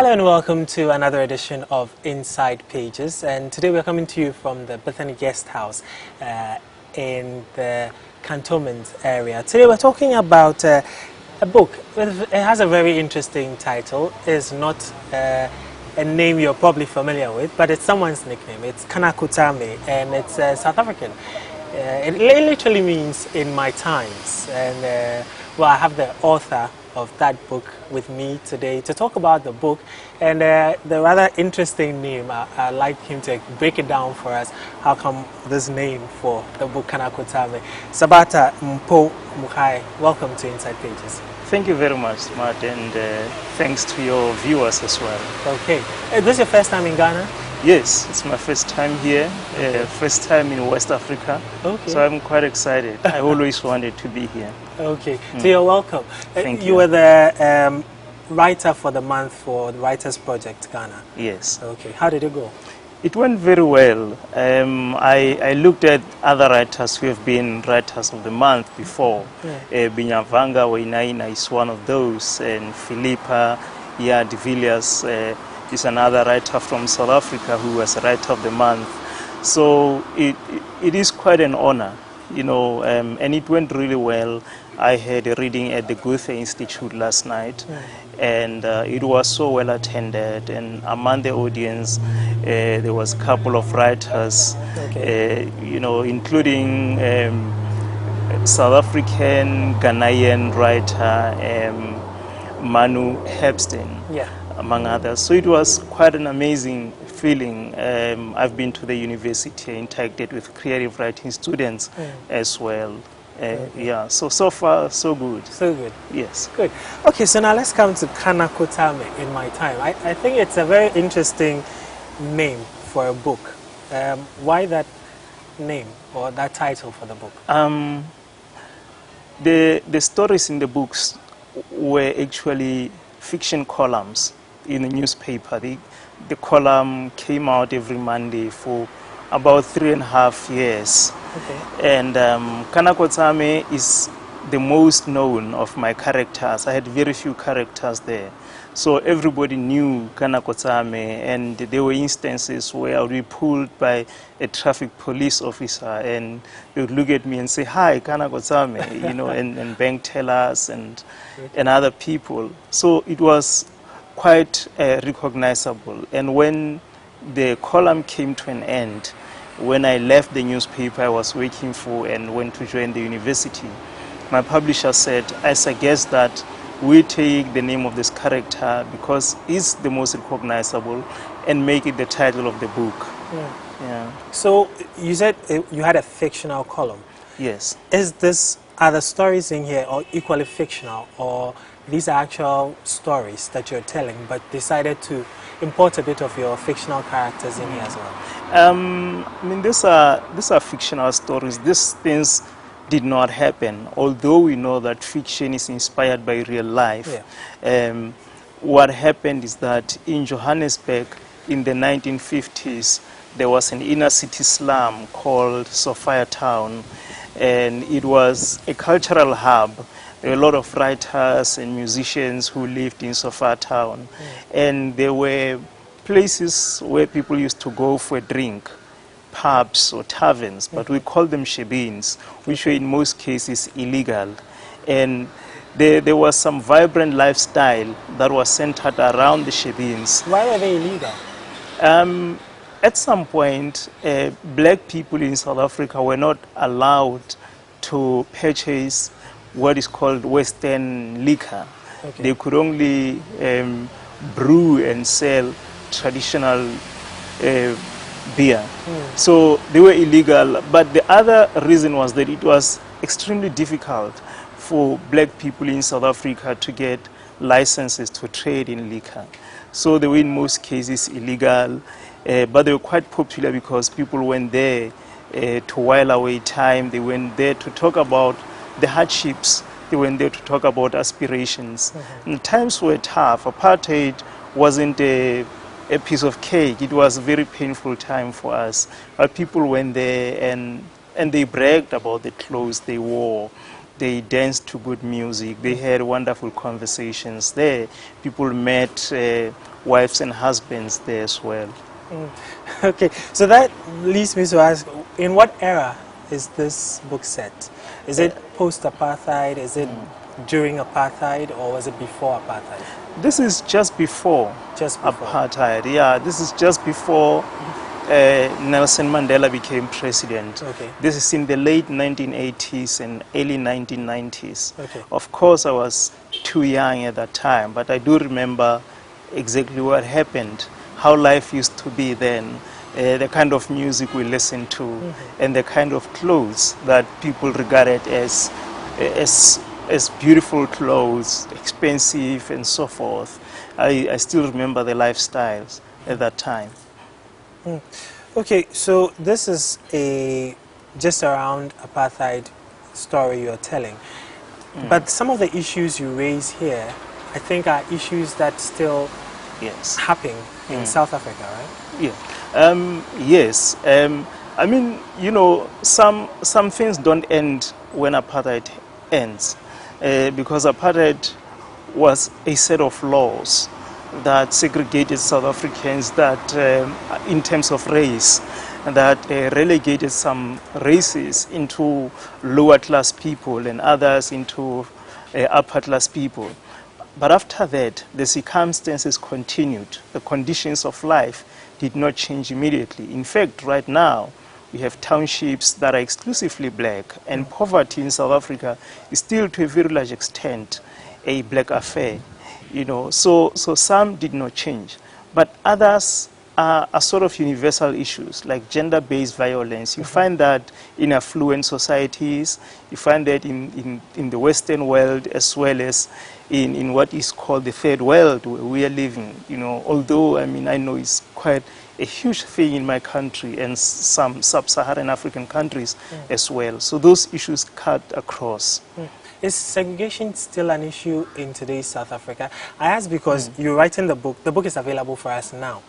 Hello and welcome to another edition of Inside Pages, and today we're coming to you from the Bethany Guest House in the Cantonment area. Today we're talking about a book. It has a very interesting title. It's not a name you're probably familiar with, but it's someone's nickname. It's Kana Kutame, and it's South African. It literally means "in my times," and well, I have the author of that book with me today to talk about the book and the rather interesting name. I'd like him to break it down for us. How come this name for the book, Kana Kutame? Sabata Mpo Mukai, welcome to Inside Pages. Thank you very much, Matt, and thanks to your viewers as well. Okay. Is this your first time in Ghana? Yes, it's my first time here, first time in West Africa. Okay. So I'm quite excited. I always wanted to be here. Okay, so you're welcome. Thank you. You were the writer for the month for the Writers Project Ghana. Yes. Okay, how did it go? It went very well. I looked at other writers who have been writers of the month before. Binyavanga Wainaina is one of those, and Philippa de Villiers is another writer from South Africa who was a writer of the month. So it is quite an honor, you know, and it went really well. I had a reading at the Goethe Institute last night, and it was so well attended. And among the audience, there was a couple of writers, you know, including South African, Ghanaian writer Manu Hepstein, among others. So it was quite an amazing feeling. I've been to the university, interacted with creative writing students as well. Yeah, so far, so good. So good. Yes. Good. Okay, so now let's come to Kana Kutame, In My Time. I think it's a very interesting name for a book. Why that name or that title for the book? The stories in the books were actually fiction columns in the newspaper. The column came out every Monday for about 3.5 years. Okay. And Kana Kutame is the most known of my characters. I had very few characters there. So everybody knew Kana Kutame, and there were instances where I would be pulled by a traffic police officer and they would look at me and say, "Hi, Kana Kutame," you know, and bank tellers and other people. So it was quite recognizable. And when the column came to an end, when I left the newspaper I was working for and went to join the university, my publisher said, "I suggest that we take the name of this character because it's the most recognizable and make it the title of the book." Yeah. So you said you had a fictional column. Yes. Are the stories in here or equally fictional, or these are actual stories that you're telling but decided to import a bit of your fictional characters in here as well? I mean, these are fictional stories. These things did not happen, although we know that fiction is inspired by real life. What happened is that in Johannesburg in the 1950s, there was an inner city slum called Sophiatown, and it was a cultural hub. There were a lot of writers and musicians who lived in Sophiatown, and there were places where people used to go for a drink, pubs or taverns, but we call them shebeens, which were in most cases illegal. And there was some vibrant lifestyle that was centered around the shebeens. Why were they illegal? At some point, black people in South Africa were not allowed to purchase what is called Western liquor. They could only brew and sell traditional beer. So they were illegal. But the other reason was that it was extremely difficult for black people in South Africa to get licenses to trade in liquor. So they were in most cases illegal, but they were quite popular because people went there to while away time. They went there to talk about the hardships. They went there to talk about aspirations. And times were tough. Apartheid wasn't a piece of cake. It was a very painful time for us. But people went there and they bragged about the clothes they wore, They danced to good music. They had wonderful conversations there. People met wives and husbands there as well. Okay, so that leads me to ask, in what era is this book set? Is it post-apartheid? Is it during apartheid, or was it before apartheid? This is just before, apartheid. Yeah, this is just before Nelson Mandela became president. Okay. This is in the late 1980s and early 1990s. Okay. Of course, I was too young at that time, but I do remember exactly what happened, how life used to be then, the kind of music we listened to, and the kind of clothes that people regarded as beautiful clothes, expensive and so forth. I still remember the lifestyles at that time. Okay, so this is just around apartheid story you're telling. But some of the issues you raise here, I think, are issues that still happen in South Africa, right? Yeah. Yes. I mean, you know, some things don't end when apartheid ends, because apartheid was a set of laws that segregated South Africans, that in terms of race, that relegated some races into lower class people and others into upper class people. But after that, the circumstances continued. The conditions of life did not change immediately. In fact, right now, we have townships that are exclusively black, and poverty in South Africa is still, to a very large extent, a black affair. You know, so some did not change, but others are sort of universal issues, like gender-based violence. You find that in affluent societies, you find that in the Western world, as well as in what is called the third world where we are living. You know, although I mean I know it's quite a huge thing in my country and some sub-Saharan African countries as well. So those issues cut across. Is segregation still an issue in today's South Africa? I ask because you're writing the book. The book is available for us now.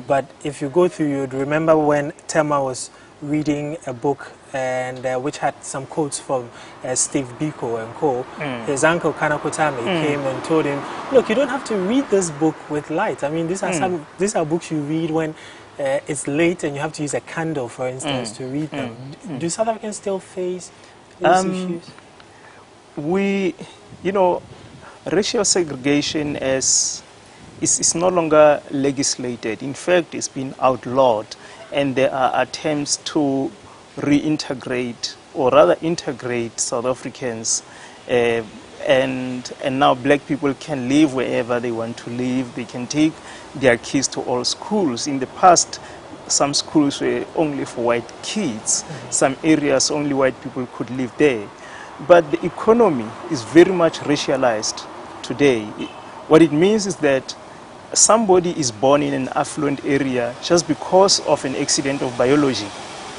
But if you go through, you'd remember when Tema was reading a book and which had some quotes from Steve Biko and co. His uncle Kana Kutame came and told him, look, you don't have to read this book with light. I mean, these are books you read when it's late and you have to use a candle, for instance, to read them. Do South Africans still face these issues? You know, racial segregation is no longer legislated. In fact, it's been outlawed, and there are attempts to reintegrate, or rather integrate, South Africans, and now black people can live wherever they want to live. They can take their kids to all schools. In the past, some schools were only for white kids. Some areas only white people could live there. But the economy is very much racialized today. What it means is that somebody is born in an affluent area just because of an accident of biology.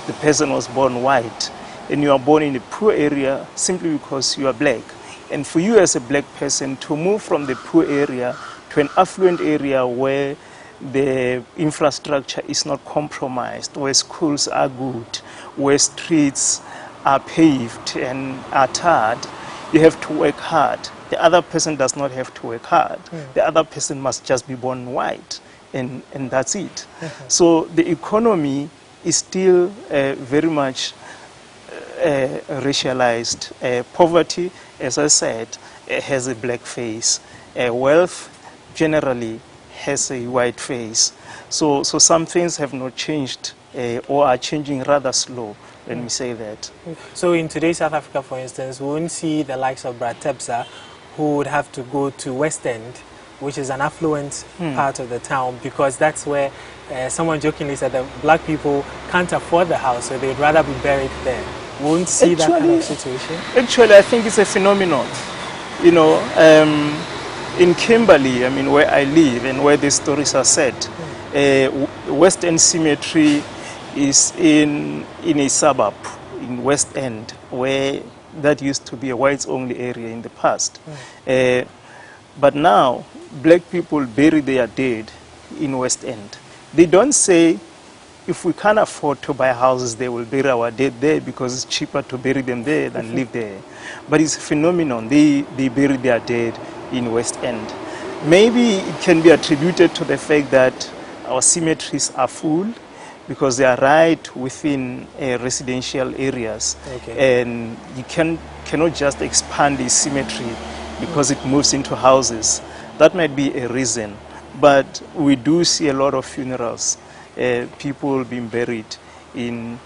The person was born white, and you are born in a poor area simply because you are black. And for you as a black person to move from the poor area to an affluent area where the infrastructure is not compromised, where schools are good, where streets are paved and are tarred, you have to work hard. The other person does not have to work hard. The other person must just be born white, and that's it. So the economy is still very much racialized. Poverty, as I said, has a black face. Wealth generally has a white face. So some things have not changed or are changing rather slow. Let me say that. So in today's South Africa, for instance, we wouldn't see the likes of Brad Tebsa, who would have to go to West End, which is an affluent part of the town, because that's where someone jokingly said that black people can't afford the house, so they'd rather be buried there. We wouldn't see that kind of situation. Actually, I think it's a phenomenon. You know, in Kimberley, I mean, where I live and where these stories are set, West End Cemetery is in a suburb in West End, where that used to be a whites-only area in the past. But now, black people bury their dead in West End. They don't say if we can't afford to buy houses, they will bury our dead there because it's cheaper to bury them there than live there. But it's a phenomenon. They bury their dead in West End. Maybe it can be attributed to the fact that our cemeteries are full because they are right within residential areas. Okay. And you cannot just expand the cemetery because it moves into houses. That might be a reason. But we do see a lot of funerals, people being buried in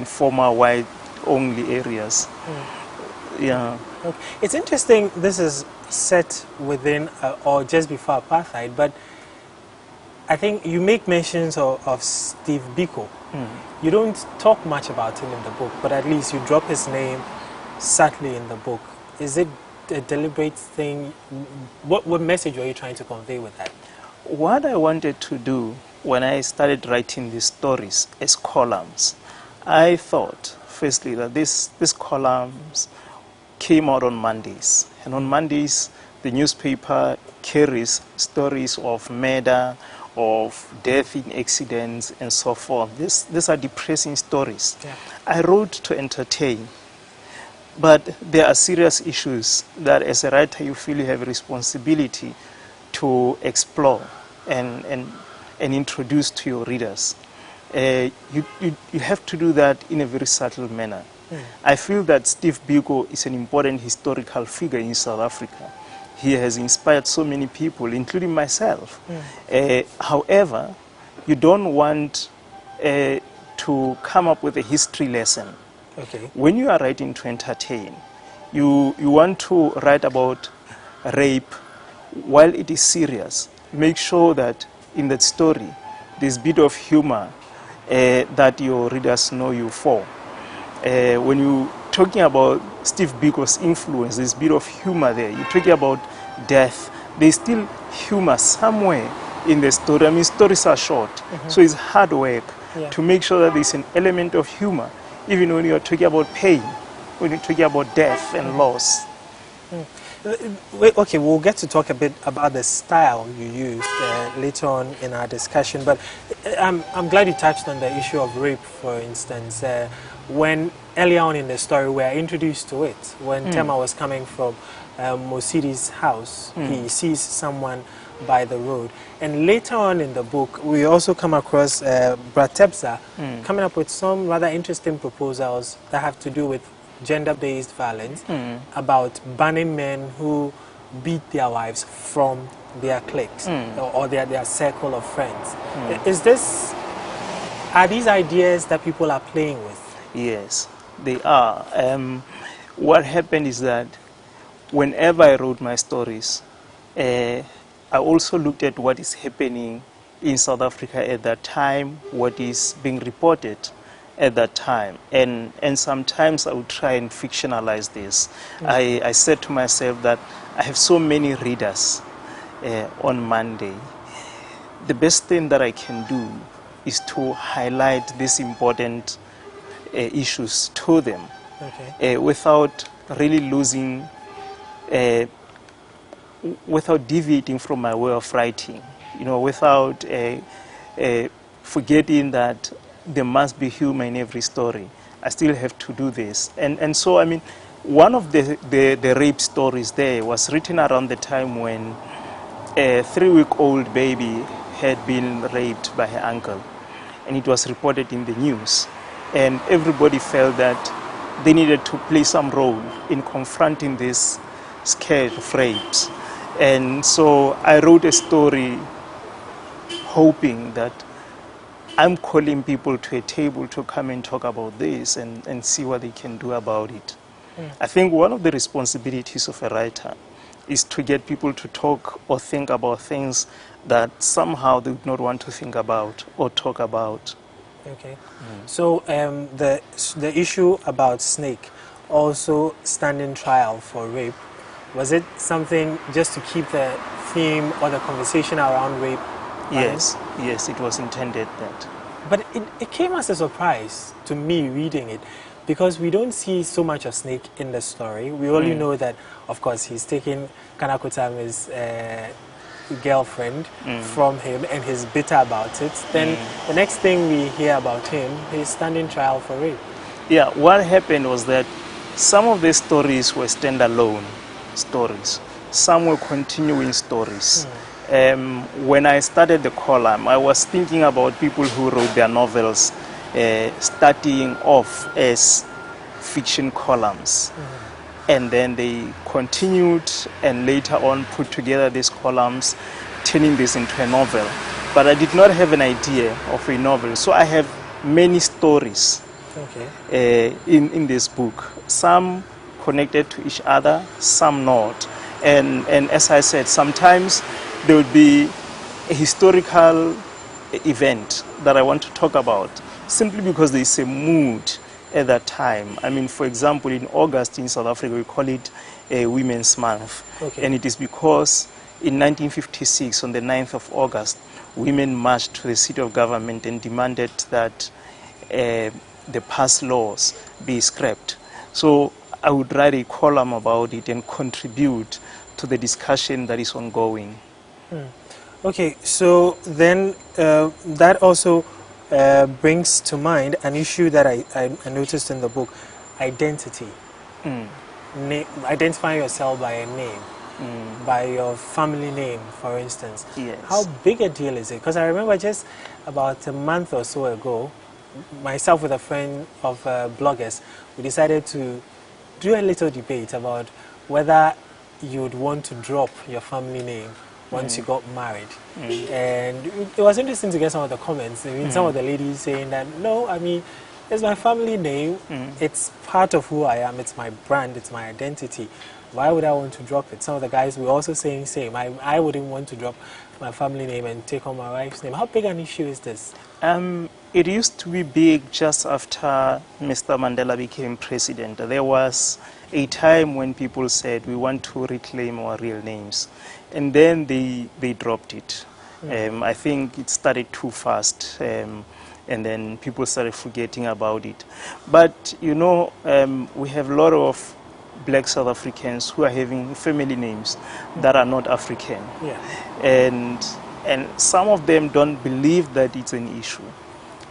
former white-only areas. Yeah. Okay. It's interesting, this is set within or just before apartheid, but I think you make mentions of Steve Biko. You don't talk much about him in the book, but at least you drop his name subtly in the book. Is it a deliberate thing? What message were you trying to convey with that? What I wanted to do when I started writing these stories as columns, I thought, firstly, that these columns came out on Mondays. And on Mondays, the newspaper carries stories of murder, of death in accidents, and so forth. These are depressing stories. Yeah. I wrote to entertain. But there are serious issues that as a writer you feel you have a responsibility to explore and introduce to your readers. You have to do that in a very subtle manner. I feel that Steve Biko is an important historical figure in South Africa. He has inspired so many people, including myself. However, you don't want to come up with a history lesson. Okay. When you are writing to entertain, you want to write about rape while it is serious. Make sure that in that story there's a bit of humor that your readers know you for. When you're talking about Steve Biko's influence, there's a bit of humor there. You're talking about death, there's still humor somewhere in the story. I mean, stories are short, so it's hard work to make sure that there's an element of humor. Even when you're talking about pain, when you're talking about death and loss. Okay, we'll get to talk a bit about the style you used later on in our discussion, but I'm glad you touched on the issue of rape, for instance. When earlier on in the story we are introduced to it, when Tema was coming from Mosidi's house, he sees someone by the road. And later on in the book, we also come across Bratebza coming up with some rather interesting proposals that have to do with gender-based violence, about banning men who beat their wives from their cliques or their circle of friends. Are these ideas that people are playing with? Yes, they are. What happened is that whenever I wrote my stories, I also looked at what is happening in South Africa at that time, what is being reported at that time. And sometimes I would try and fictionalize this. I said to myself that I have so many readers on Monday. The best thing that I can do is to highlight these important issues to them without really losing without deviating from my way of writing, without forgetting that there must be humor in every story. I still have to do this. And so, I mean, one of the rape stories there was written around the time when a 3-week-old baby had been raped by her uncle. And it was reported in the news. And everybody felt that they needed to play some role in confronting this scourge of rapes. And so I wrote a story hoping that I'm calling people to a table to come and talk about this and see what they can do about it. I think one of the responsibilities of a writer is to get people to talk or think about things that somehow they would not want to think about or talk about. Okay. So the issue about Snake also standing trial for rape, was it something just to keep the theme or the conversation around rape? Yes, it was intended that. But it came as a surprise to me reading it, because we don't see so much of Snake in the story. We only know that, of course, he's taking Kana Kutame's girlfriend from him and he's bitter about it. Then the next thing we hear about him, he's standing trial for rape. Yeah, what happened was that some of the stories were standalone stories. Some were continuing stories. When I started the column, I was thinking about people who wrote their novels starting off as fiction columns. And then they continued and later on put together these columns, turning this into a novel. But I did not have an idea of a novel. So I have many stories in this book. Some connected to each other, some not. And as I said, sometimes there would be a historical event that I want to talk about simply because there is a mood at that time. I mean, for example, in August in South Africa, we call it Women's Month. And it is because in 1956, on the 9th of August, women marched to the seat of government and demanded that the past laws be scrapped. So I would write a column about it and contribute to the discussion that is ongoing. Okay, so then that also brings to mind an issue that I noticed in the book, identity. Identifying yourself by a name, by your family name, for instance. Yes. How big a deal is it? Because I remember just about a month or so ago, myself with a friend of bloggers, we decided to do a little debate about whether you would want to drop your family name once you got married. And it was interesting to get some of the comments. I mean, some of the ladies saying that, no, I mean, it's my family name. It's part of who I am. It's my brand. It's my identity. Why would I want to drop it? Some of the guys were also saying same. I wouldn't want to drop my family name and take on my wife's name. How big an issue is this? It used to be big just after Mr. Mandela became president. There was a time when people said, we want to reclaim our real names. And then they dropped it. I think it started too fast. And then people started forgetting about it. But, you know, we have a lot of black South Africans who are having family names that are not African. And some of them don't believe that it's an issue.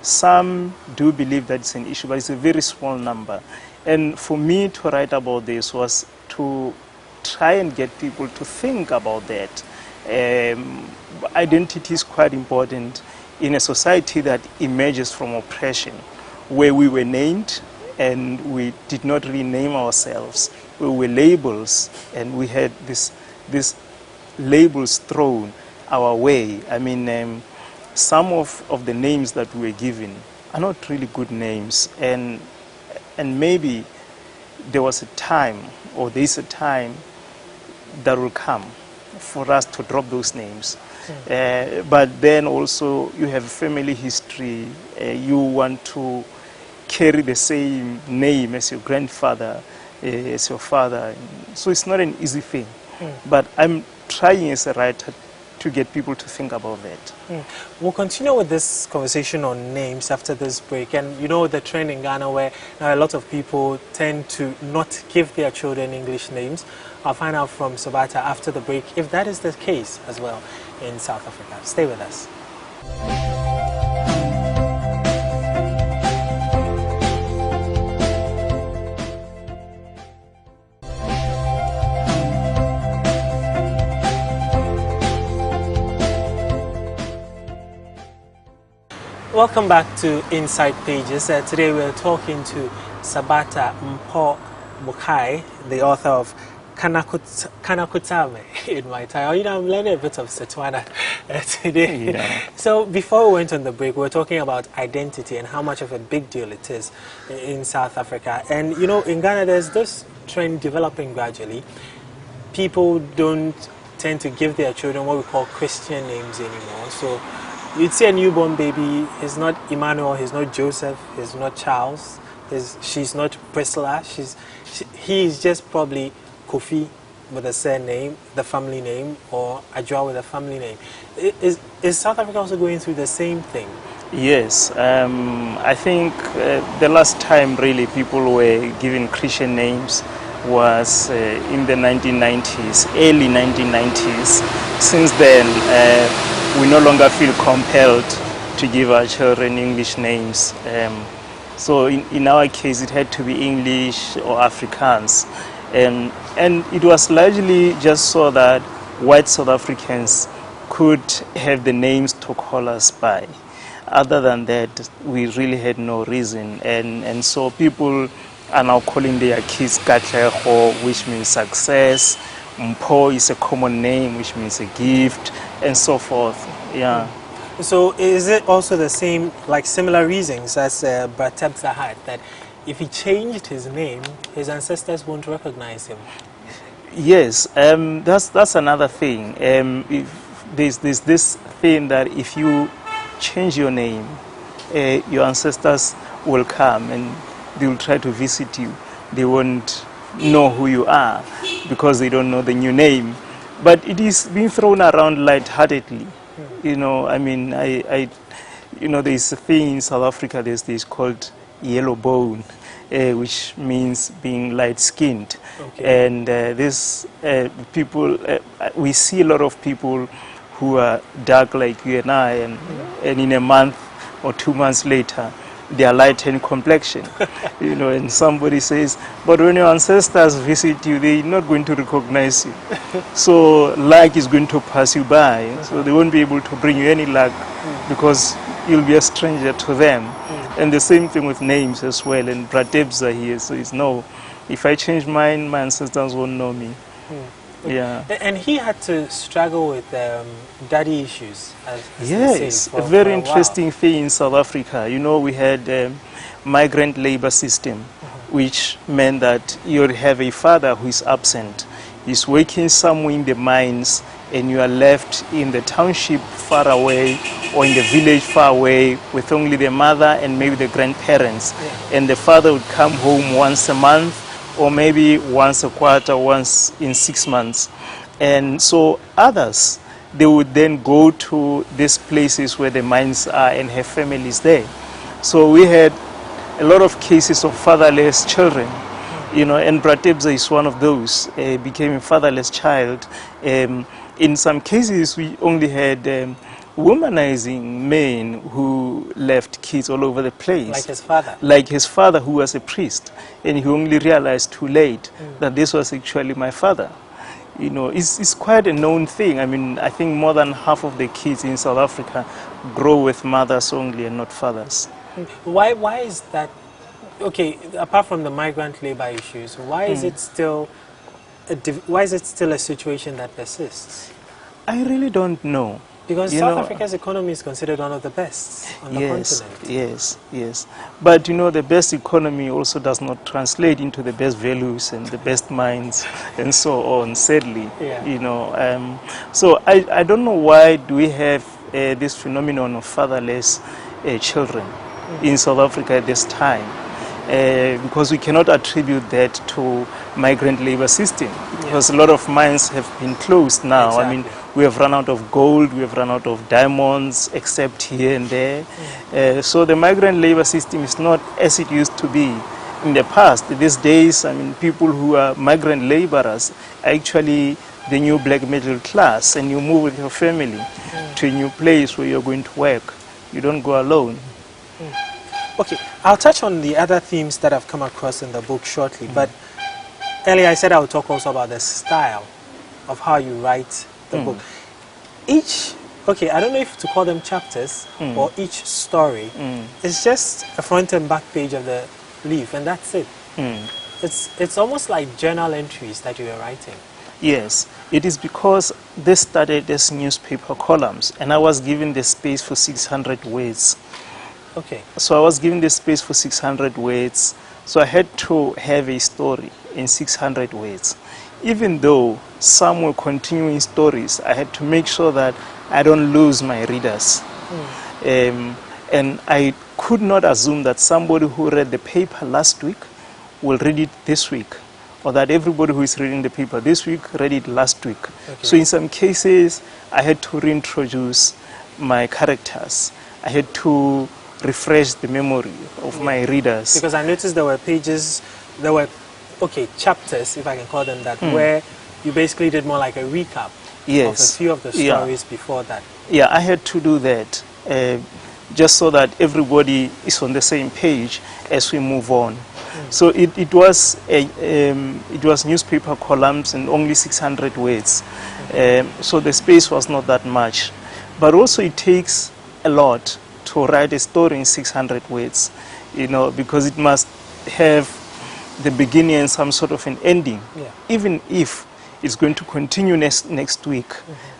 Some do believe that it's an issue, but it's a very small number. And for me to write about this was to try and get people to think about that. Identity is quite important in a society that emerges from oppression, where we were named and we did not really name ourselves. We were labels, and we had these labels thrown our way. I mean, some of the names that we were given are not really good names, and maybe there was a time, or there is a time that will come for us to drop those names. But then also you have family history. You want to carry the same name as your grandfather, as your father. So it's not an easy thing. But I'm trying as a writer to get people to think about that. We'll continue with this conversation on names after this break. And you know the trend in Ghana where now a lot of people tend to not give their children English names. I'll find out from Sabata after the break if that is the case as well in South Africa. Stay with us. Welcome back to Inside Pages. Today we're talking to Sabata Mpho Mukai, the author of Kanakutame in my time. You know, I'm learning a bit of Setswana today. Yeah. So before we went on the break, we were talking about identity and how much of a big deal it is in South Africa. And you know, in Ghana, there's this trend developing gradually. People don't tend to give their children what we call Christian names anymore. So you'd see a newborn baby, he's not Emmanuel, he's not Joseph, he's not Charles, she's not Priscilla, he's just probably Kofi with a surname, the family name, or Ajwa with a family name. Is South Africa also going through the same thing? Yes, I think the last time really people were given Christian names was in the 1990s, early 1990s. Since then, we no longer feel compelled to give our children English names. So in our case, it had to be English or Afrikaans. And it was largely just so that white South Africans could have the names to call us by. Other than that, we really had no reason. And so people are now calling their kids Katlego, which means success. Mpho is a common name, which means a gift, and so forth. Yeah. So is it also the same, like similar reasons as Bra Tebza had, that if he changed his name, his ancestors won't recognize him? Yes, that's another thing. If there's this thing that if you change your name, your ancestors will come and they will try to visit you. They won't know who you are because they don't know the new name. But it is being thrown around lightheartedly. You know, I mean, there's a thing in South Africa, there's this called yellow bone, which means being light-skinned. Okay. And people, we see a lot of people who are dark like you and I, and in a month or 2 months later, they are light in complexion. And somebody says, but when your ancestors visit you, they're not going to recognize you. So luck is going to pass you by. So they won't be able to bring you any luck because you'll be a stranger to them. And the same thing with names as well. And Bra Tebza here says, no, if I change mine, my ancestors won't know me. Yeah. And he had to struggle with daddy issues. As yes, for a very a interesting thing in South Africa. We had a migrant labor system, which meant that you would have a father who is absent. He's working somewhere in the mines, and you are left in the township far away or in the village far away with only the mother and maybe the grandparents. And the father would come home once a month, or maybe once a quarter, once in 6 months. And so others, they would then go to these places where the mines are and have families there. So we had a lot of cases of fatherless children, and Bra Tebza is one of those. Became a fatherless child. In some cases, we only had womanizing men who left kids all over the place. Like his father? Like his father, who was a priest. And he only realized too late that this was actually my father. It's quite a known thing. I mean, I think more than half of the kids in South Africa grow with mothers only and not fathers. Why is that? Okay, apart from the migrant labor issues, why is it still a situation that persists? I really don't know. Because South Africa's economy is considered one of the best on the continent. Yes. But the best economy also does not translate into the best values and the best minds and so on, sadly. Yeah. So I don't know why do we have this phenomenon of fatherless children in South Africa at this time. Because we cannot attribute that to migrant labor system, because a lot of mines have been closed now. Exactly. I mean, we have run out of gold, we have run out of diamonds, except here and there. So the migrant labor system is not as it used to be in the past. These days, I mean, people who are migrant laborers are actually the new black middle class, and you move with your family to a new place where you're going to work. You don't go alone. Okay, I'll touch on the other themes that I've come across in the book shortly, but earlier I said I would talk also about the style of how you write the book. I don't know if to call them chapters or each story. It's just a front and back page of the leaf, and that's it. It's almost like journal entries that you are writing. Yes, it is because they started as newspaper columns, and I was given the space for 600 words. Okay. So I was given the space for 600 words, so I had to have a story in 600 words. Even though some were continuing stories, I had to make sure that I don't lose my readers. And I could not assume that somebody who read the paper last week will read it this week, or that everybody who is reading the paper this week read it last week. Okay. So in some cases, I had to reintroduce my characters. I had to refresh the memory of my readers. Because I noticed there were pages, there were okay, chapters, if I can call them that, where you basically did more like a recap of a few of the stories before that. Yeah, I had to do that just so that everybody is on the same page as we move on. So it was newspaper columns and only 600 words. So the space was not that much. But also it takes a lot to write a story in 600 words, you know, because it must have the beginning and some sort of an ending. Yeah. Even if it's going to continue next week,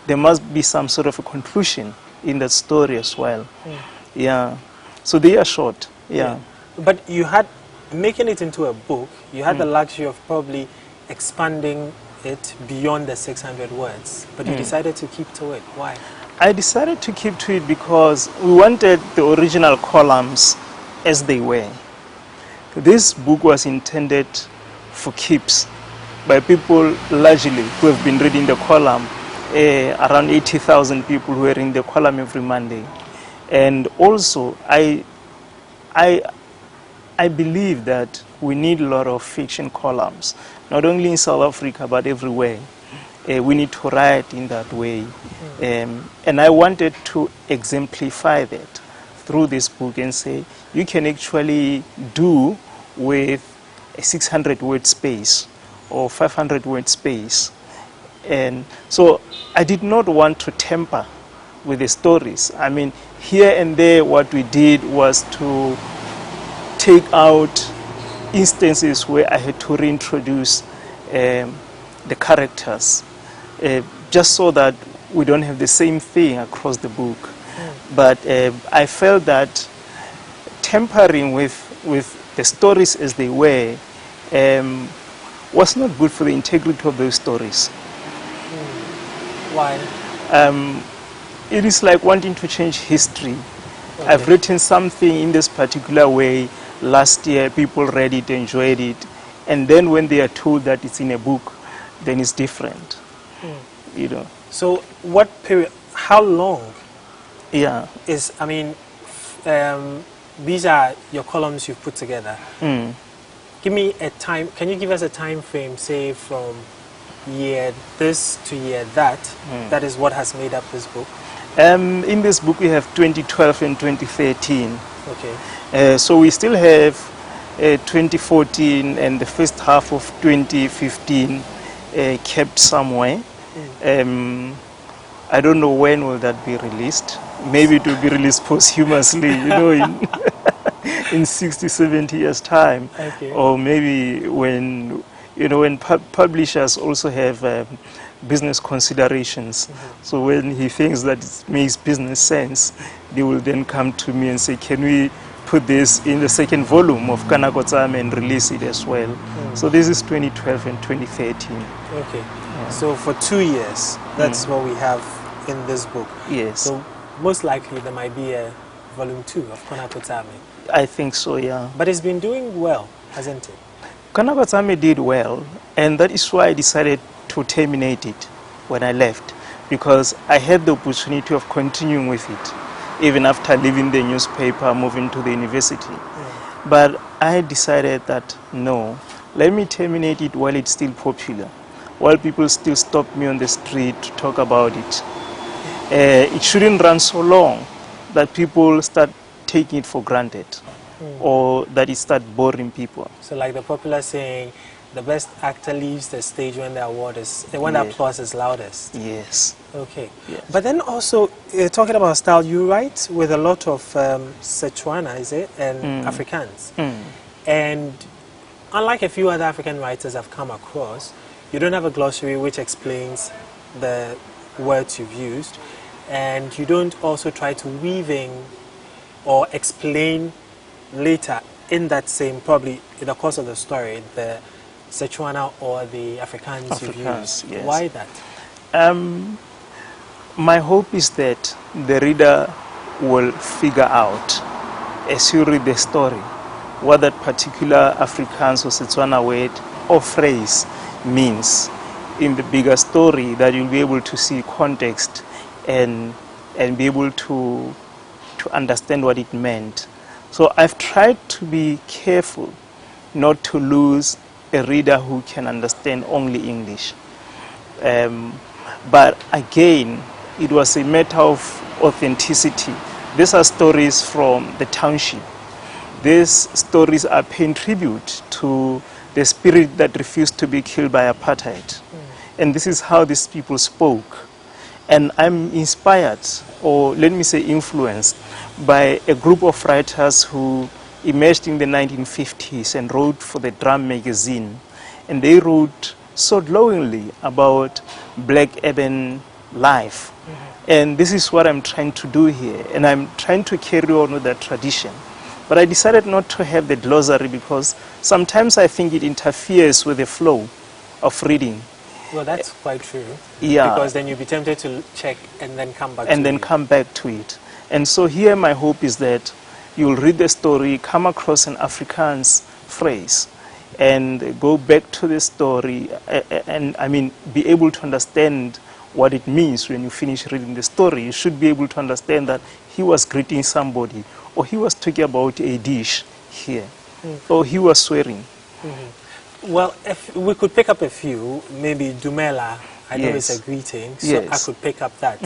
there must be some sort of a conclusion in that story as well. Yeah. So they are short. Yeah. But you had, making it into a book, you had the luxury of probably expanding it beyond the 600 words, but you decided to keep to it. Why? I decided to keep to it because we wanted the original columns as they were. This book was intended for keeps by people largely who have been reading the column, around 80,000 people who are reading the column every Monday. And also, I believe that we need a lot of fiction columns, not only in South Africa, but everywhere. We need to write in that way. And I wanted to exemplify that through this book and say, you can actually do with a 600-word space or 500-word space. And so I did not want to tamper with the stories. I mean, here and there what we did was to take out instances where I had to reintroduce the characters, just so that we don't have the same thing across the book. But I felt that tampering with the stories as they were was not good for the integrity of those stories. Why? It is like wanting to change history. Okay. I've written something in this particular way. Last year, people read it, enjoyed it. And then when they are told that it's in a book, then it's different. You know. So what period, how long Yeah. is, I mean, these are your columns you've put together. Give me a time, can you give us a time frame, say from year this to year that, that is what has made up this book? In this book we have 2012 and 2013. Okay. So we still have 2014 and the first half of 2015 kept somewhere. I don't know when will that be released. Maybe it will be released posthumously, you know, in 60, 70 years' time. Okay. Or maybe when, you know, when publishers also have business considerations. So when he thinks that it makes business sense, they will then come to me and say, can we put this in the second volume of Kanakotsame and release it as well? So this is 2012 and 2013. Okay. So for 2 years, that's what we have in this book. Yes. So most likely there might be a volume 2 of Kanakotsame. I think so, yeah. But it's been doing well, hasn't it? Kanakotsame did well, and that is why I decided to terminate it when I left, because I had the opportunity of continuing with it, even after leaving the newspaper, moving to the university. But I decided that, no, let me terminate it while it's still popular, while people still stop me on the street to talk about it. It shouldn't run so long that people start taking it for granted, or that it start boring people. So like the popular saying, the best actor leaves the stage when the award is, when the applause is loudest. Yes. Okay. Yes. But then also, talking about style, you write with a lot of Setswana, is it, and Afrikaans. And unlike a few other African writers I've come across, you don't have a glossary which explains the words you've used, and you don't also try to weave in or explain later in that same, probably in the course of the story, the Setswana or the Afrikaans you've used. Yes. Why that? My hope is that the reader will figure out, as you read the story, what that particular Afrikaans or Setswana word or phrase means in the bigger story, that you'll be able to see context and be able to understand what it meant. So I've tried to be careful not to lose a reader who can understand only English. But again, it was a matter of authenticity. These are stories from the township. These stories are paying tribute to the spirit that refused to be killed by apartheid. And this is how these people spoke. And I'm inspired, or let me say influenced, by a group of writers who emerged in the 1950s and wrote for the Drum magazine. And they wrote so glowingly about black urban life. And this is what I'm trying to do here. And I'm trying to carry on with that tradition. But I decided not to have the glossary because sometimes I think it interferes with the flow of reading. Well, that's quite true. Yeah. Because then you'll be tempted to check and then come back and to then it. come back to it. And so here my hope is that you'll read the story, come across an Afrikaans phrase, and go back to the story, and I mean, be able to understand what it means when you finish reading the story. You should be able to understand that he was greeting somebody, or he was talking about a dish here, or he was swearing. Well, if we could pick up a few, maybe Dumela, I know it's Yes. a greeting, so Yes. I could pick up that.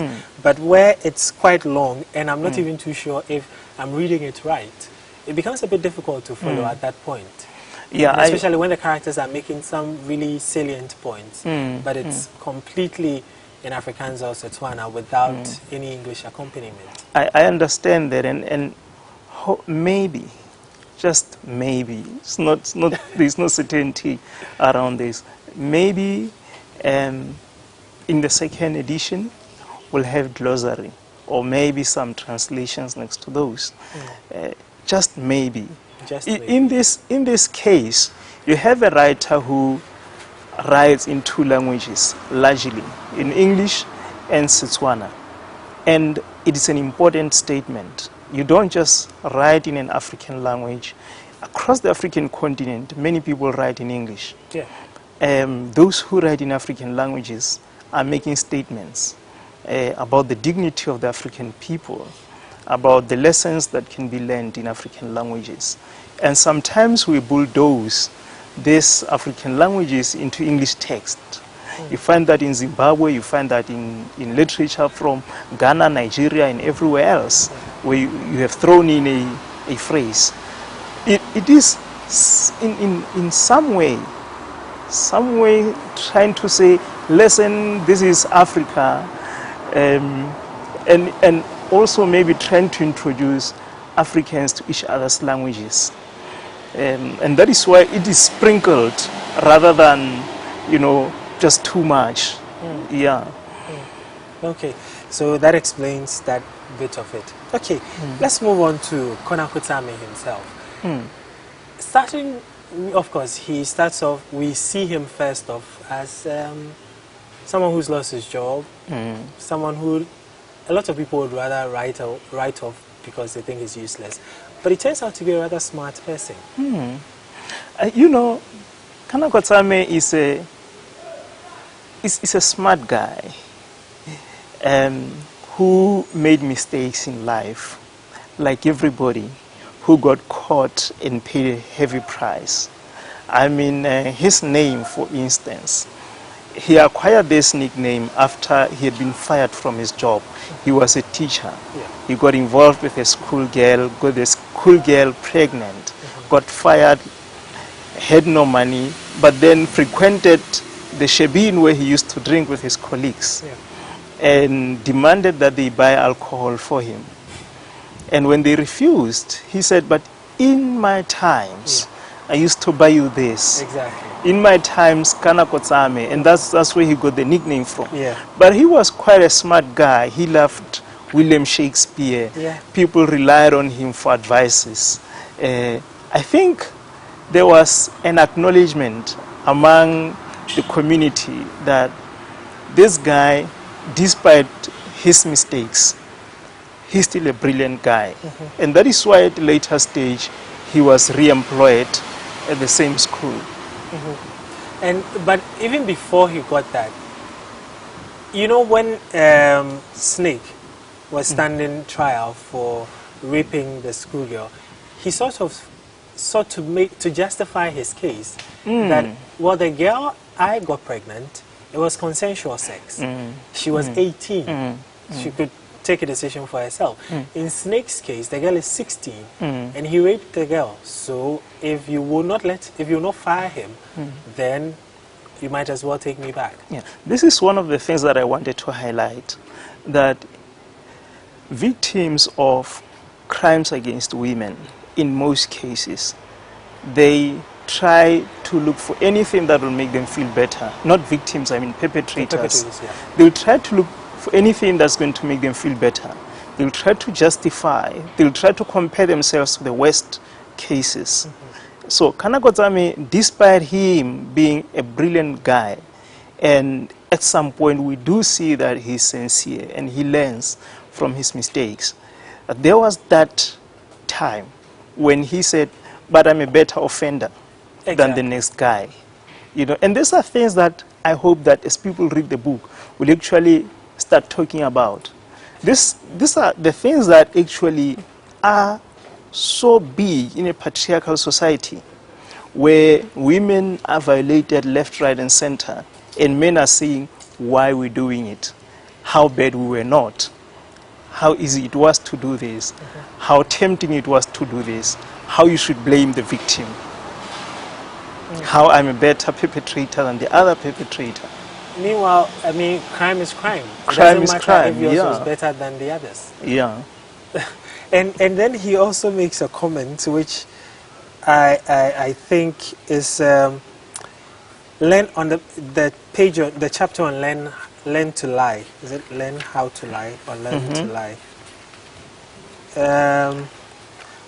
But where it's quite long, and I'm not even too sure if I'm reading it right, it becomes a bit difficult to follow at that point. Yeah, And especially when the characters are making some really salient points, but it's completely in Afrikaans or Setswana without any English accompaniment. I understand that, and maybe, just maybe, there's no certainty around this. Maybe in the second edition we'll have glossary, or maybe some translations next to those. Just maybe. Just In this case, you have a writer who writes in two languages, largely, in English and Setswana. And it is an important statement. You don't just write in an African language. Across the African continent, many people write in English. Yeah. Those who write in African languages are making statements about the dignity of the African people, about the lessons that can be learned in African languages. And sometimes we bulldoze these African languages into English text. You find that in Zimbabwe, you find that in literature from Ghana, Nigeria, and everywhere else, where you have thrown in a phrase. It is in some way trying to say, listen, this is Africa, and also maybe trying to introduce Africans to each other's languages. And that is why it is sprinkled rather than, just too much. Yeah. Okay, so that explains that bit of it. Okay, let's move on to Kona Kutame himself. Starting, of course, he starts off, we see him first off as someone who's lost his job, someone who a lot of people would rather write off because they think he's useless. But he turns out to be a rather smart person. Kana Kutame is a smart guy who made mistakes in life, like everybody, who got caught and paid a heavy price. I mean, his name, for instance, he acquired this nickname after he had been fired from his job. He was a teacher. Yeah. He got involved with a schoolgirl, got the schoolgirl pregnant, got fired, had no money, but then frequented the shebeen where he used to drink with his colleagues, and demanded that they buy alcohol for him. And when they refused, he said, but in my times, I used to buy you this. Exactly. In my times, Kana Kutame, and that's where he got the nickname from. Yeah. But he was quite a smart guy. He loved William Shakespeare. Yeah. People relied on him for advices. I think there was an acknowledgement among the community that this guy, despite his mistakes, he's still a brilliant guy. And that is why at a later stage he was re-employed at the same school. But even before he got that, when Snake was standing trial for raping the schoolgirl, he sort of sought to justify his case that, well, the girl I got pregnant, it was consensual sex. She was 18. She could take a decision for herself. In Snake's case, the girl is 16, and he raped the girl. So if you will not fire him, then you might as well take me back. Yeah, this is one of the things that I wanted to highlight, that victims of crimes against women, in most cases, they try to look for anything that will make them feel better. Not victims, I mean perpetrators. Yeah. They'll try to look for anything that's going to make them feel better. They'll try to justify, they'll try to compare themselves to the worst cases. So Kanakodzame, despite him being a brilliant guy, and at some point we do see that he's sincere and he learns from his mistakes, there was that time when he said, but I'm a better offender than the next guy. You know, and these are things that I hope that as people read the book will actually start talking about. These are the things that actually are so big in a patriarchal society where women are violated left, right, and center, and men are saying why we're doing it, how bad we were not, how easy it was to do this, how tempting it was to do this, how you should blame the victim, how I'm a better perpetrator than the other perpetrator. Meanwhile, I mean, crime is crime. Crime is crime, if yours yeah. was better than the others. Yeah. And then he also makes a comment which I think is learn on the page, the chapter on learn to lie. Is it learn how to lie or learn to lie?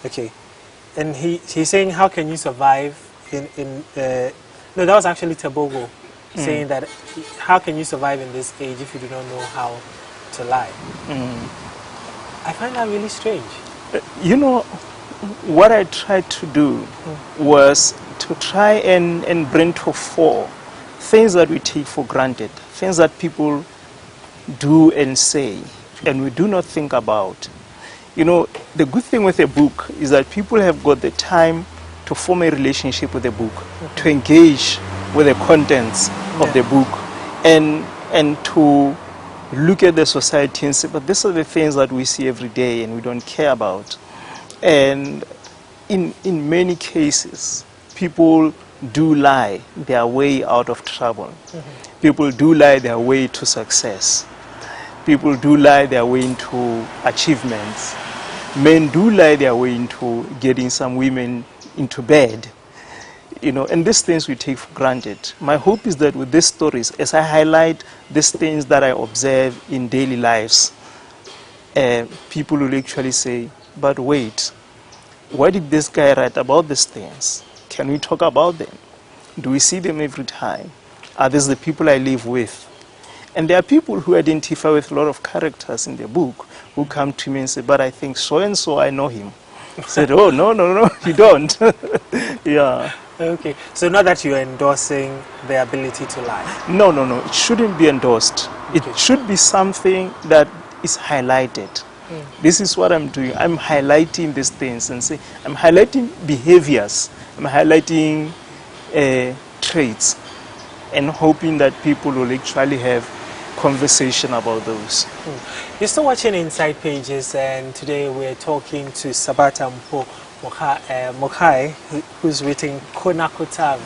Okay, and he's saying, how can you survive no, that was actually Tebogo saying that how can you survive in this age if you do not know how to lie? I find that really strange. You know, what I tried to do was to try and bring to fore things that we take for granted, things that people do and say, and we do not think about. You know, the good thing with a book is that people have got the time to form a relationship with the book, to engage with the contents of the book, and to look at the society and say, but these are the things that we see every day and we don't care about. And in many cases, people do lie their way out of trouble. People do lie their way to success. People do lie their way into achievements. Men do lie their way into getting some women into bed. You know, and these things we take for granted. My hope is that with these stories, as I highlight these things that I observe in daily lives, people will actually say, but wait, why did this guy write about these things? Can we talk about them? Do we see them every time? Are these the people I live with? And there are people who identify with a lot of characters in the book who come to me and say, but I think so-and-so, I know him. I said, oh, no, you don't. Yeah. Okay, so not that you're endorsing the ability to lie. No, it shouldn't be endorsed. It should be something that is highlighted. This is what I'm doing. I'm highlighting these things and say, I'm highlighting behaviors. I'm highlighting traits and hoping that people will actually have conversation about those. You're still watching Inside Pages, and today we're talking to Sabata Mokai, who's written Konakotame.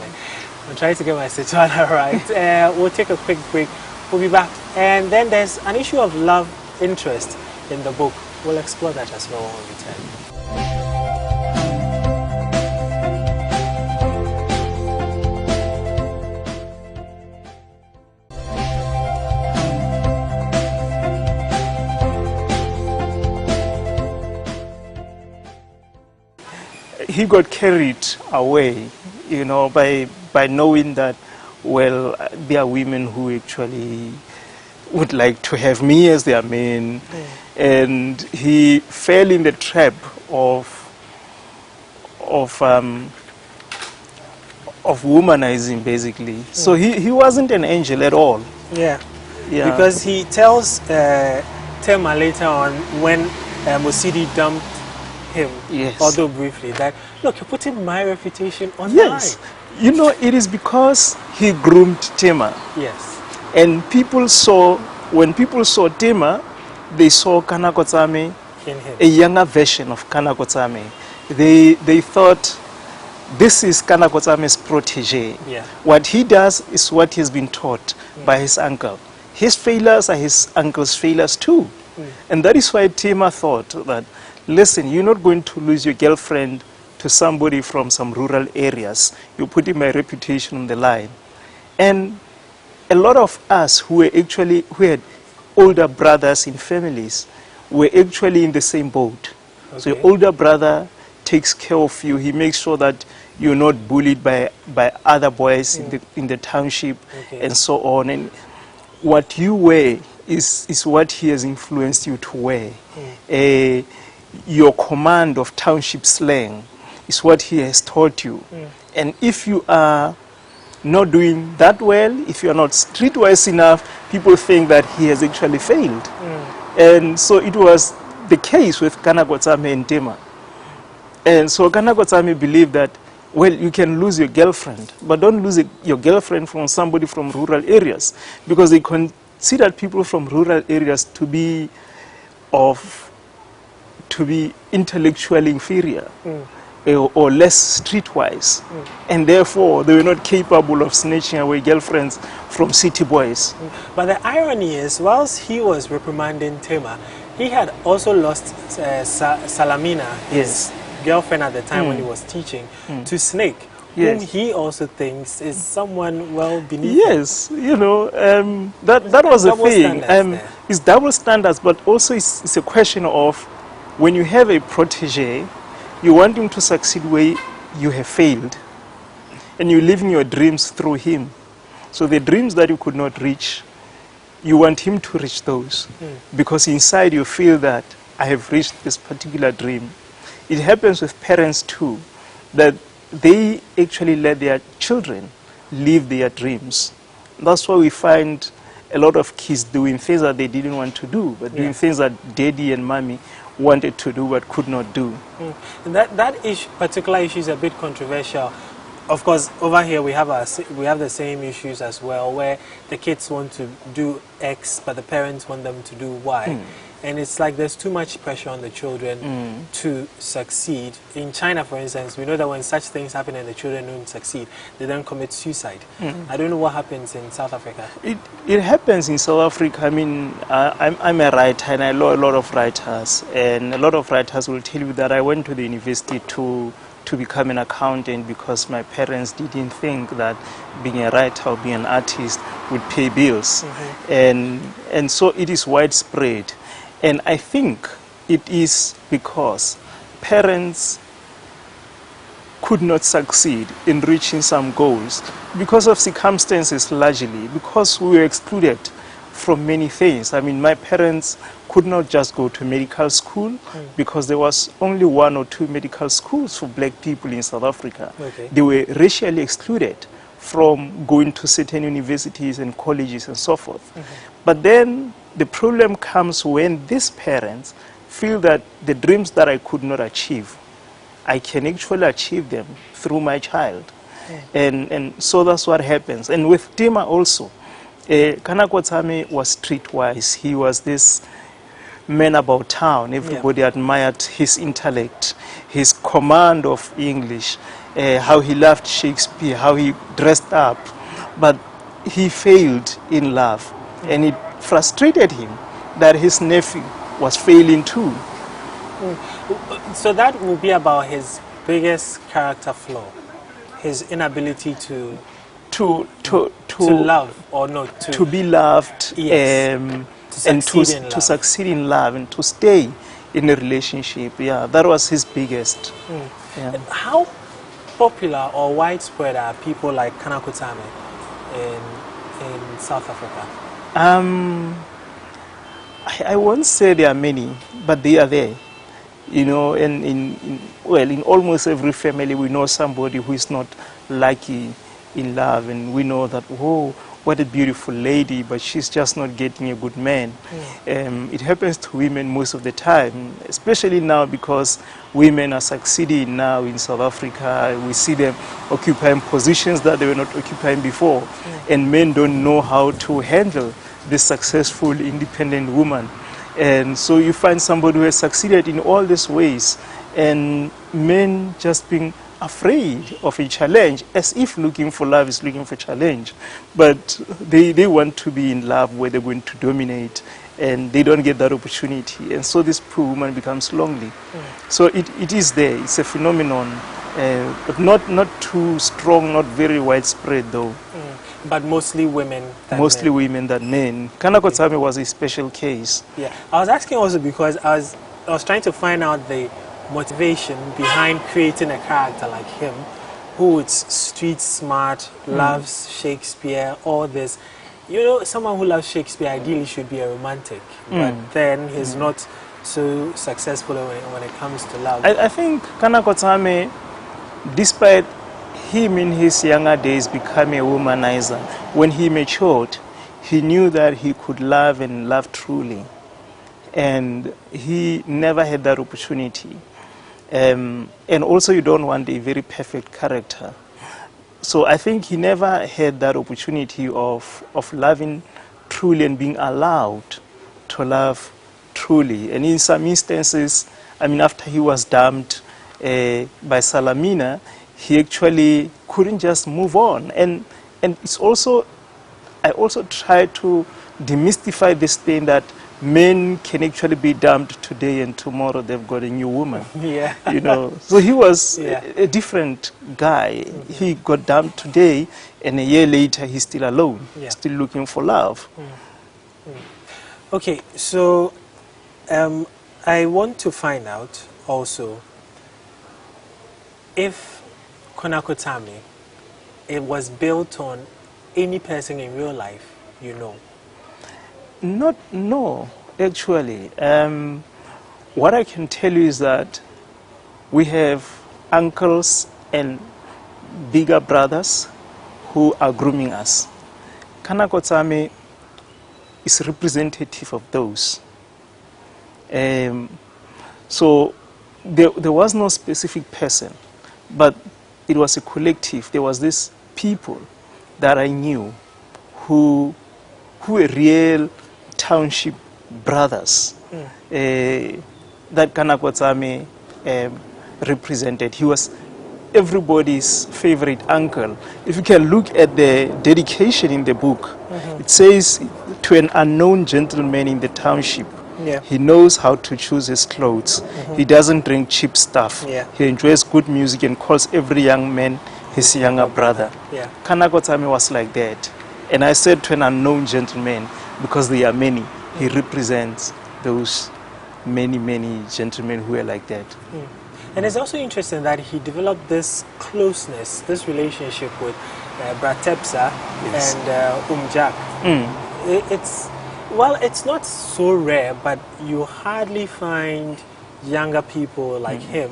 I'm trying to get my Setswana right. We'll take a quick break. We'll be back. And then there's an issue of love interest in the book. We'll explore that as well when we return. He got carried away, you know, by knowing that, well, there are women who actually would like to have me as their man, and he fell in the trap of womanizing, basically. So he wasn't an angel at all. Yeah. Because he tells Tema later on when Mosidi dumped him, although briefly, that Look, you're putting my reputation on Yes. You know, it is because he groomed Tema. Yes. And when people saw Tema, they saw Kana Kotsame, In him. a younger version of Kana Kotsame. They thought, this is Kana Kotsame's protege. Yeah. What he does is what he's been taught by his uncle. His failures are his uncle's failures too. And that is why Tema thought that, listen, you're not going to lose your girlfriend to somebody from some rural areas. You're putting my reputation on the line. And a lot of us who had older brothers in families were actually in the same boat. Okay. So your older brother takes care of you. He makes sure that you're not bullied by other boys in the township, okay, and so on. And what you wear is what he has influenced you to wear. Your command of township slang is what he has taught you. And if you are not doing that well, if you are not streetwise enough, people think that he has actually failed. And so it was the case with Kana Kotsame and Tema. And so Kana Kotsame believed that, well, you can lose your girlfriend, but don't lose your girlfriend from somebody from rural areas, because they considered people from rural areas to be intellectually inferior. Or less streetwise, and therefore they were not capable of snatching away girlfriends from city boys. But the irony is, whilst he was reprimanding Tema, he had also lost Salamina, his girlfriend at the time when he was teaching, to Snake, whom he also thinks is someone well beneath him. Yes, you know, that was a thing. It's double standards, but also it's a question of, when you have a protege, you want him to succeed where you have failed, and you're living your dreams through him. So the dreams that you could not reach, you want him to reach those, because inside you feel that I have reached this particular dream. It happens with parents too, that they actually let their children live their dreams. That's why we find a lot of kids doing things that they didn't want to do, but doing things that daddy and mommy wanted to do but could not do. And that particular issue is a bit controversial. Of course, over here we have the same issues as well, where the kids want to do X, but the parents want them to do Y. And it's like there's too much pressure on the children to succeed. In China, for instance, we know that when such things happen and the children don't succeed, they then commit suicide. I don't know what happens in South Africa. It happens in South Africa. I mean, I'm a writer, and I know a lot of writers. And a lot of writers will tell you that I went to the university to become an accountant because my parents didn't think that being a writer or being an artist would pay bills. And so it is widespread. And I think it is because parents could not succeed in reaching some goals because of circumstances, largely because we were excluded from many things. I mean, my parents could not just go to medical school because there was only 1 or 2 medical schools for black people in South Africa. They were racially excluded from going to certain universities and colleges and so forth. But then the problem comes when these parents feel that the dreams that I could not achieve, I can actually achieve them through my child. And so that's what happens. And with Tema also, Kana Kotsame was streetwise. He was this man about town. Everybody admired his intellect, his command of English, how he loved Shakespeare, how he dressed up. But he failed in love, and it frustrated him that his nephew was failing too. So that will be about his biggest character flaw, his inability to love or not to be loved, and to succeed in love and to stay in a relationship. Yeah, that was his biggest. How popular or widespread are people like Kana Kotsame in South Africa? I won't say there are many, but they are there. You know, and in almost every family we know somebody who is not lucky in love, and we know that, whoa, what a beautiful lady, but she's just not getting a good man. It happens to women most of the time, especially now because women are succeeding now in South Africa. We see them occupying positions that they were not occupying before, and men don't know how to handle this successful, independent woman. And so you find somebody who has succeeded in all these ways, and men just being afraid of a challenge, as if looking for love is looking for challenge. But they want to be in love where they're going to dominate, and they don't get that opportunity. And so this poor woman becomes lonely. So it is there. It's a phenomenon, but not too strong, not very widespread though. But mostly women than Mostly men. women than men. Kanako was a special case. Yeah, I was asking also because I was trying to find out the motivation behind creating a character like him, who is street smart, loves Shakespeare, all this. You know, someone who loves Shakespeare ideally should be a romantic, but then he's not so successful when it comes to love. I think Kanako, despite him in his younger days becoming a womanizer, when he matured, he knew that he could love and love truly. And he never had that opportunity. And also you don't want a very perfect character. So I think he never had that opportunity of loving truly and being allowed to love truly. And in some instances, I mean, after he was dumped by Salamina, he actually couldn't just move on. And it's also, I also try to demystify this thing that men can actually be dumped today and tomorrow they've got a new woman. Yeah. You know, so he was a different guy. He got dumped today, and a year later he's still alone, still looking for love. Okay, so I want to find out also if Konako it was built on any person in real life, you know. No, actually. What I can tell you is that we have uncles and bigger brothers who are grooming us. Kanako is representative of those. So there was no specific person, but it was a collective. There was these people that I knew who were real township brothers that Kanako represented. He was everybody's favorite uncle. If you can look at the dedication in the book, it says, to an unknown gentleman in the township. Yeah. He knows how to choose his clothes. He doesn't drink cheap stuff. Yeah. He enjoys good music and calls every young man his younger brother. Yeah. Kanako was like that. And I said to an unknown gentleman, because there are many, he represents those many gentlemen who are like that. And it's also interesting that he developed this closeness, this relationship with Bratepsa and Umjak. It's not so rare, but you hardly find younger people like him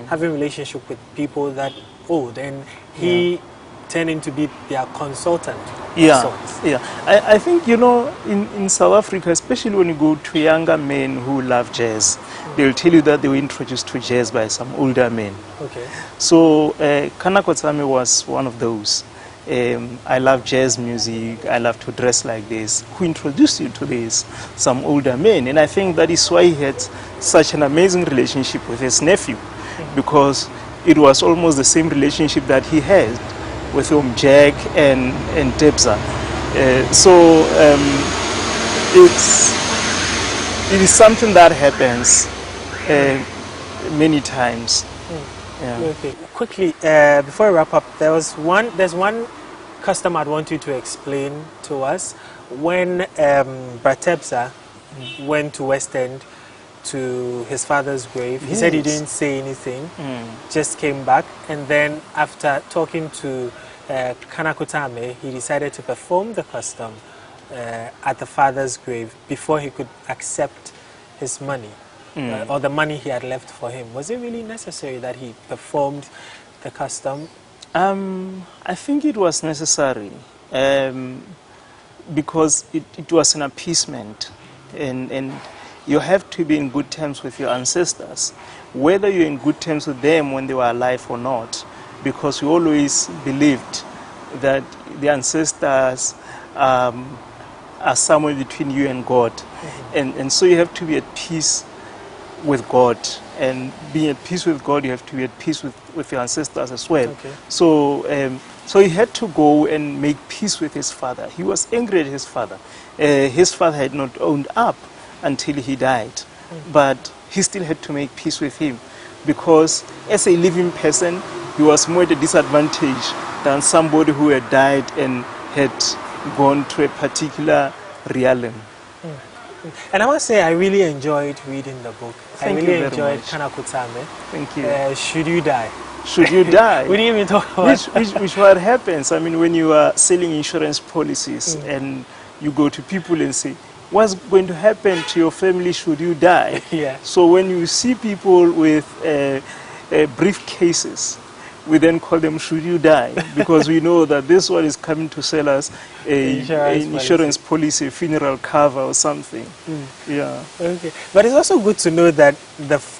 having a relationship with people that old, and he tending to be their consultant. I think, you know, in South Africa, especially when you go to younger men who love jazz, they'll tell you that they were introduced to jazz by some older men. Okay. So Kanako was one of those. I love jazz music, I love to dress like this. Who introduced you to this? Some older men. And I think that is why he had such an amazing relationship with his nephew, because it was almost the same relationship that he had with Jack and Tepsa. It is something that happens many times. Okay. Quickly, before we wrap up, there's one custom I'd want you to explain to us. When Bratepsa went to West End to his father's grave, he said he didn't say anything, just came back, and then after talking to Kanako, he decided to perform the custom at the father's grave before he could accept his money. Or the money he had left for him. Was it really necessary that he performed the custom? I think it was necessary. because it was an appeasement, and you have to be in good terms with your ancestors, whether you're in good terms with them when they were alive or not, because we always believed that the ancestors are somewhere between you and God. And so you have to be at peace with God, and being at peace with God, you have to be at peace with your ancestors as well. Okay. So he had to go and make peace with his father. He was angry at his father. His father had not owned up until he died, but he still had to make peace with him, because as a living person, he was more at a disadvantage than somebody who had died and had gone to a particular realm. And I must say, I really enjoyed reading the book. Thank I you really very enjoyed much. Kana Kutame. Thank you. Should You Die? Should you die? We didn't even talk about Which what happens, I mean, when you are selling insurance policies and you go to people and say, what's going to happen to your family should you die? Yeah. So when you see people with briefcases, we then call them should you die, because we know that this one is coming to sell us an insurance policy, funeral cover or something. Yeah. Okay. But it's also good to know that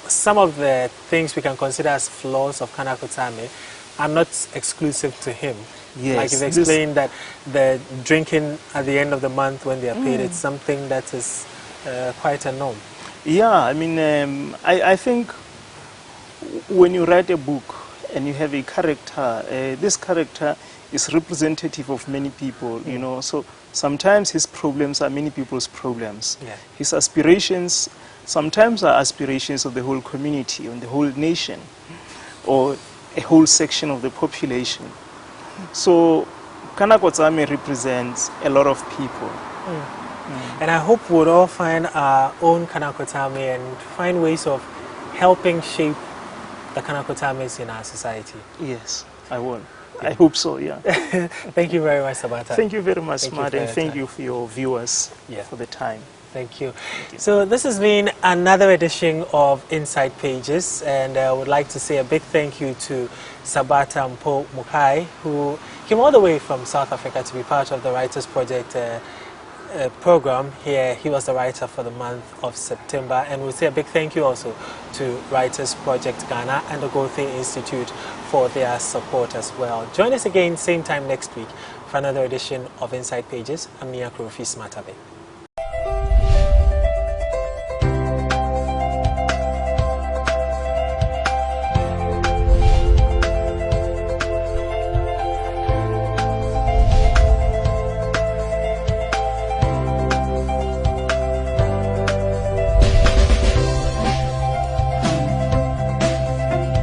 some of the things we can consider as flaws of Kana Kutame are not exclusive to him. Yes. Like you've explained that the drinking at the end of the month when they are paid, it's something that is quite a norm. Yeah, I mean, I think when you write a book and you have a character, this character is representative of many people, you know, so sometimes his problems are many people's problems. Yeah. His aspirations sometimes are aspirations of the whole community, or the whole nation, or a whole section of the population. So Kana Kutame represents a lot of people. And I hope we'll all find our own Kana Kutame and find ways of helping shape the Kana Kutames in our society. Yes, I will. I hope so, yeah. Thank you very much, Sabata. Thank you very much, Thank you Martin. for your Thank time. you for your viewers for the time. Thank you. So this has been another edition of Inside Pages, and I would like to say a big thank you to Sabata Mpo Mukai, who came all the way from South Africa to be part of the Writers Project program here. He was the writer for the month of September, and we'll say a big thank you also to Writers Project Ghana and the Gothe Institute for their support as well. Join us again same time next week for another edition of Inside Pages. I'm Nia Krofis Matabe.